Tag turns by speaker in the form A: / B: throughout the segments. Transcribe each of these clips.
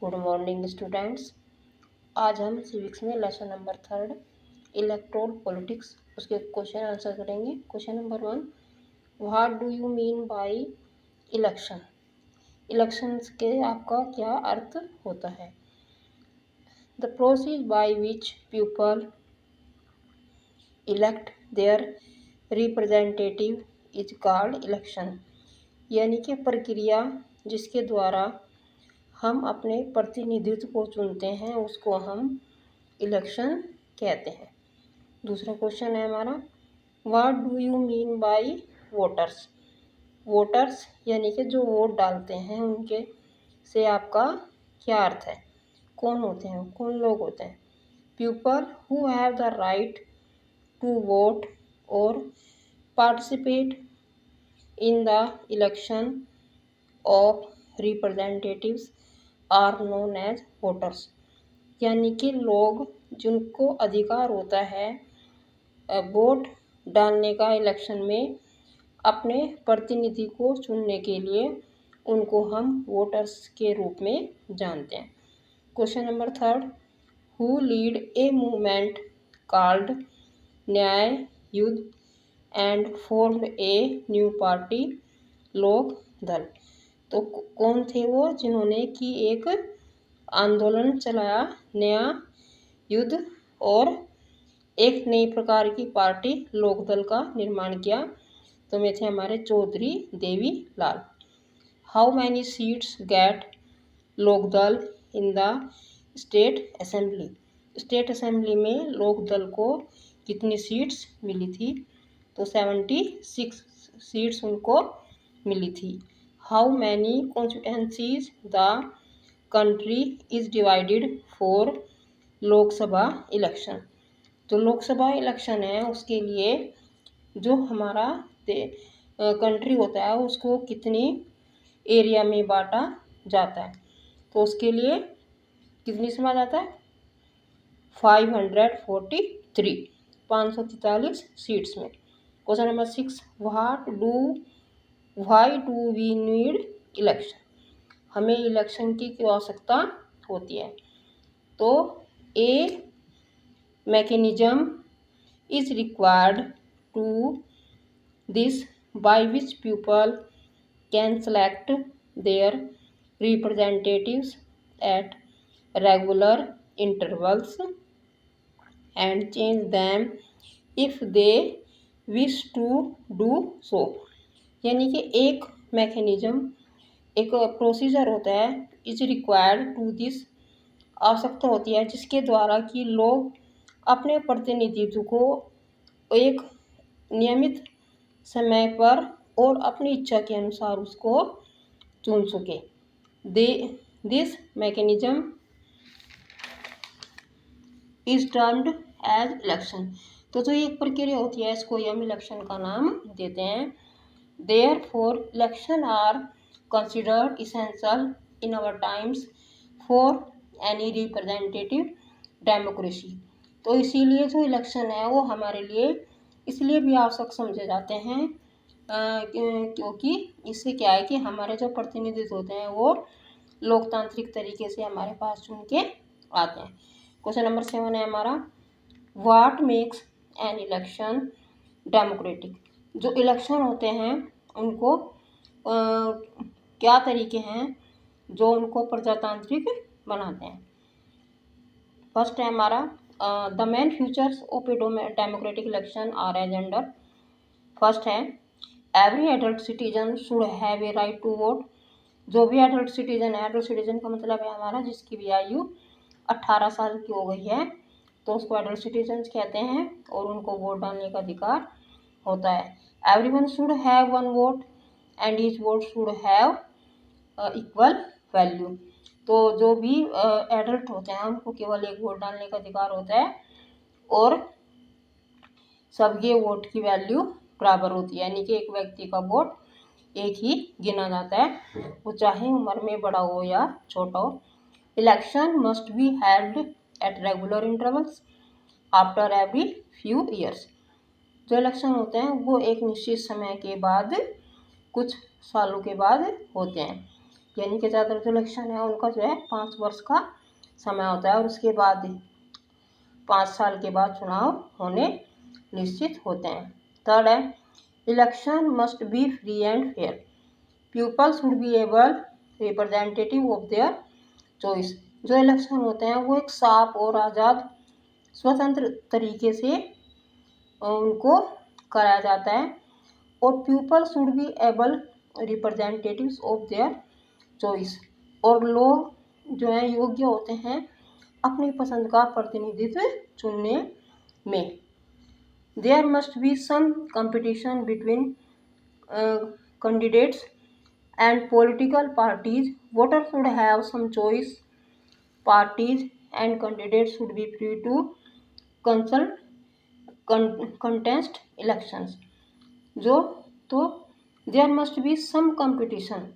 A: Good morning students. आज हम civics में लेसन नंबर 3 इलेक्टोरल पॉलिटिक्स उसके क्वेश्चन आंसर करेंगे। Question number 1, what do you mean by election. Elections के आपका क्या अर्थ होता है। The process by which people elect their representative is called election. यानी कि प्रक्रिया जिसके द्वारा हम अपने प्रतिनिधित्व को चुनते हैं उसको हम इलेक्शन कहते हैं। दूसरा क्वेश्चन है हमारा, what do you mean by voters. Voters यानी कि जो वोट डालते हैं उनके से आपका क्या अर्थ है, कौन होते हैं, कौन लोग होते हैं। People who have the right to vote और participate in the election of representatives are known as voters. यानी कि लोग जिनको अधिकार होता है वोट डालने का इलेक्शन में अपने प्रतिनिधि को चुनने के लिए, उनको हम वोटर्स के रूप में जानते हैं। Question number 3, who lead a movement called न्याय युद्ध and formed a new party लोक दल। तो कौन थे वो जिन्होंने कि एक आंदोलन चलाया, नया युद्ध और एक नई प्रकार की पार्टी लोकदल का निर्माण किया। तो वे थे हमारे Chaudhary Devi Lal. How many seats get Lokdal in the state assembly. State assembly में लोकदल को कितनी सीट्स मिली थी, तो 76 सीट्स उनको मिली थी। How many constituencies the country is divided for Lok Sabha election. जो लोकसभा इलेक्शन है उसके लिए जो हमारा कंट्री होता है उसको कितनी एरिया में बांटा जाता है, तो उसके लिए कितनी सभा जाता है 543 543 सीट्स में। Question number 6, why do we need election. हमें इलेक्शन की क्यों आवश्यकता होती है। तो a mechanism is required to this by which people can select their representatives at regular intervals and change them if they wish to do so. यानी कि एक मैकेनिज्म, एक प्रोसीजर होता है, इज रिक्वायर्ड टू दिस आवश्यकता होती है जिसके द्वारा कि लोग अपने प्रतिनिधित्व को एक नियमित समय पर और अपनी इच्छा के अनुसार उसको चुन सके। This mechanism is termed as election. तो जो एक प्रक्रिया होती है इसको हम इलेक्शन का नाम देते हैं। Therefore, election are considered essential in our times for any representative democracy। तो इसीलिए जो इलेक्शन है वो हमारे लिए इसलिए भी आवश्यक समझे जाते हैं क्योंकि इससे क्या है कि हमारे जो प्रतिनिधित्व होते हैं वो लोकतांत्रिक तरीके से हमारे पास चुन के आते हैं। क्वेश्चन नंबर 7 है हमारा, what makes an election democratic. जो इलेक्शन होते हैं उनको क्या तरीके हैं जो उनको प्रजातांत्रिक बनाते हैं। फर्स्ट है हमारा, the main features of a democratic election are as under. First है, every adult citizen should have a right to vote. जो भी एडल्ट सिटीजन है, एडल्ट सिटीजन का मतलब है हमारा जिसकी भी आयु 18 साल की हो गई है तो उसको एडल्ट सिटीजन कहते हैं और उनको वोट डालने का अधिकार होता है। Everyone should have one vote and each vote should have equal value. तो जो भी एडल्ट होते हैं उनको केवल एक वोट डालने का अधिकार होता है और सबके वोट की वैल्यू बराबर होती है। यानी कि एक व्यक्ति का वोट एक ही गिना जाता है, वो चाहे उम्र में बड़ा हो या छोटा हो। Election must be held at regular intervals after every few years. जो इलेक्शन होते हैं वो एक निश्चित समय के बाद, कुछ सालों के बाद होते हैं। यानी कि ज़्यादातर जो इलेक्शन है उनका जो है 5 वर्ष का समय होता है और उसके बाद 5 साल के बाद चुनाव होने निश्चित होते हैं। थर्ड है, election must be free and fair, people should be able representative of their choice. जो इलेक्शन होते हैं वो एक साफ और आज़ाद स्वतंत्र तरीके से उनको कराया जाता है और people should be able representatives of their choice, और लोग जो है योग्य होते हैं अपनी पसंद का प्रतिनिधित्व चुनने में। There must be some competition between candidates and political parties, voter should have some choice, parties and candidates should be free to consult contest elections. जो तो there must be some competition,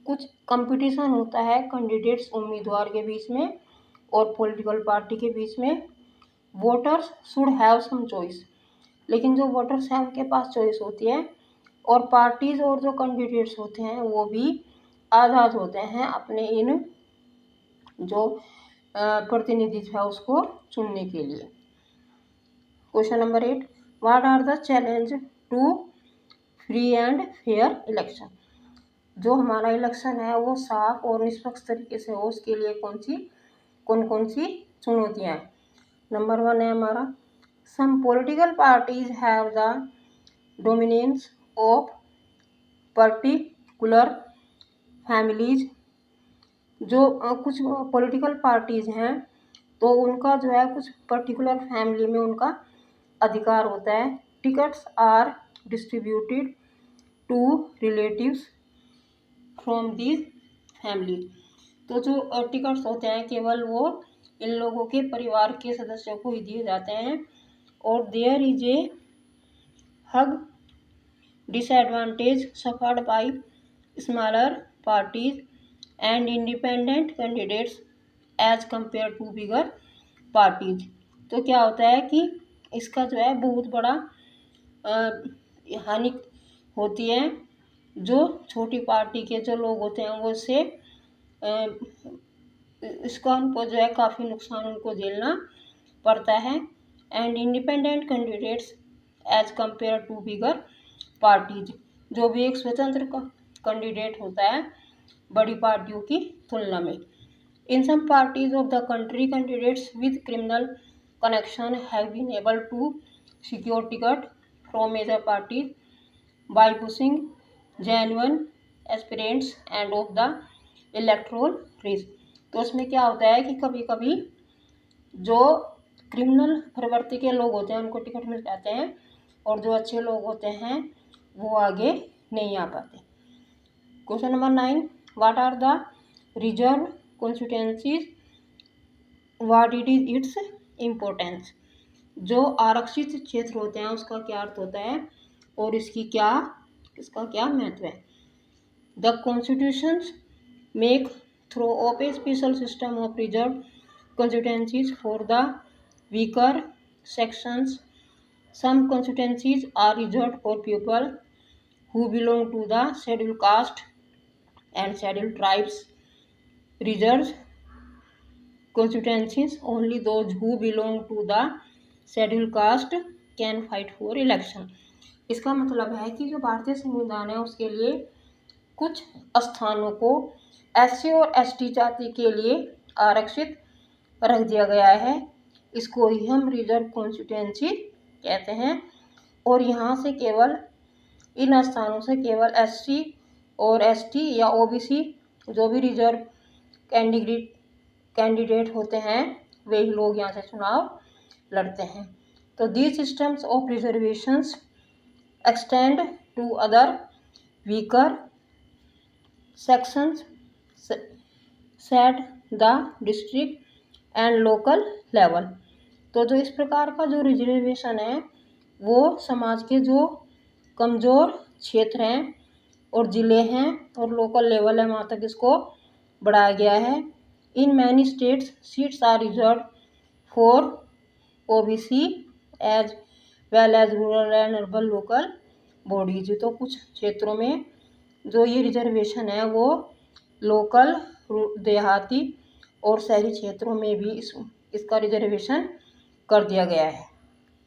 A: कुछ कंपटीशन होता है candidates उम्मीदवार के बीच में और पॉलिटिकल पार्टी के बीच में। Voters should have some choice, लेकिन जो वोटर्स हैं उनके पास चॉइस होती है, और पार्टीज और जो कैंडिडेट्स होते हैं वो भी आज़ाद होते हैं अपने इन जो प्रतिनिधित्व है उसको चुनने के लिए। Question number 8, what are the challenge to free and fair election. जो हमारा इलेक्शन है वो साफ और निष्पक्ष तरीके से हो, उसके लिए कौन कौन सी चुनौतियाँ हैं। नंबर 1 है हमारा, some political parties have the dominance of particular families. जो कुछ पॉलिटिकल पार्टीज हैं तो उनका जो है कुछ पर्टिकुलर फैमिली में उनका अधिकार होता है। Tickets are distributed to relatives from these family. तो जो टिकट्स होते हैं केवल वो इन लोगों के परिवार के सदस्यों को ही दिए जाते हैं। और there is a huge disadvantage suffered by smaller parties and independent candidates as compare to bigger parties. तो क्या होता है कि इसका जो है बहुत बड़ा हानि होती है। जो छोटी पार्टी के जो लोग होते हैं वो इससे इसका उनको जो है काफ़ी नुकसान उनको झेलना पड़ता है। And independent candidates as compare to bigger parties, जो भी एक स्वतंत्र कैंडिडेट होता है बड़ी पार्टियों की तुलना में। In some parties of the country candidates with criminal connection have been able to secure ticket from major parties by pushing genuine aspirants and of the electoral race. तो उसमें क्या होता है कि कभी कभी जो क्रिमिनल प्रवृत्ति के लोग होते हैं उनको टिकट मिल जाते हैं और जो अच्छे लोग होते हैं वो आगे नहीं आ पाते। Question number 9, what are the reserve constituencies, what it is its importance. जो आरक्षित क्षेत्र होते हैं उसका क्या अर्थ होता है और इसका क्या महत्व है। The constitutions make throw of a special system of reserve constituencies for the weaker sections. Some constituencies are reserved for people who belong to the scheduled caste and scheduled tribes. Reserved constituencies, only those who belong to the scheduled caste can fight for election. इसका मतलब है कि जो भारतीय संविधान है उसके लिए कुछ स्थानों को SC और ST जाति के लिए आरक्षित रख दिया गया है। इसको ही हम रिजर्व कॉन्स्टिट्यूएंसी कहते हैं। और यहाँ से केवल इन स्थानों से केवल SC और ST या OBC जो भी रिजर्व कैंडिडेट होते हैं वही लोग यहाँ से चुनाव लड़ते हैं। तो these systems of reservations extend to other weaker sections set the district and local level. तो जो इस प्रकार का जो रिजर्वेशन है वो समाज के जो कमज़ोर क्षेत्र हैं और ज़िले हैं और लोकल लेवल है वहाँ तक इसको बढ़ाया गया है। In many states seats are reserve for OBC as well as rural and urban local bodies. तो कुछ क्षेत्रों में जो ये रिजर्वेशन है वो लोकल, देहाती और शहरी क्षेत्रों में भी इसका रिजर्वेशन कर दिया गया है।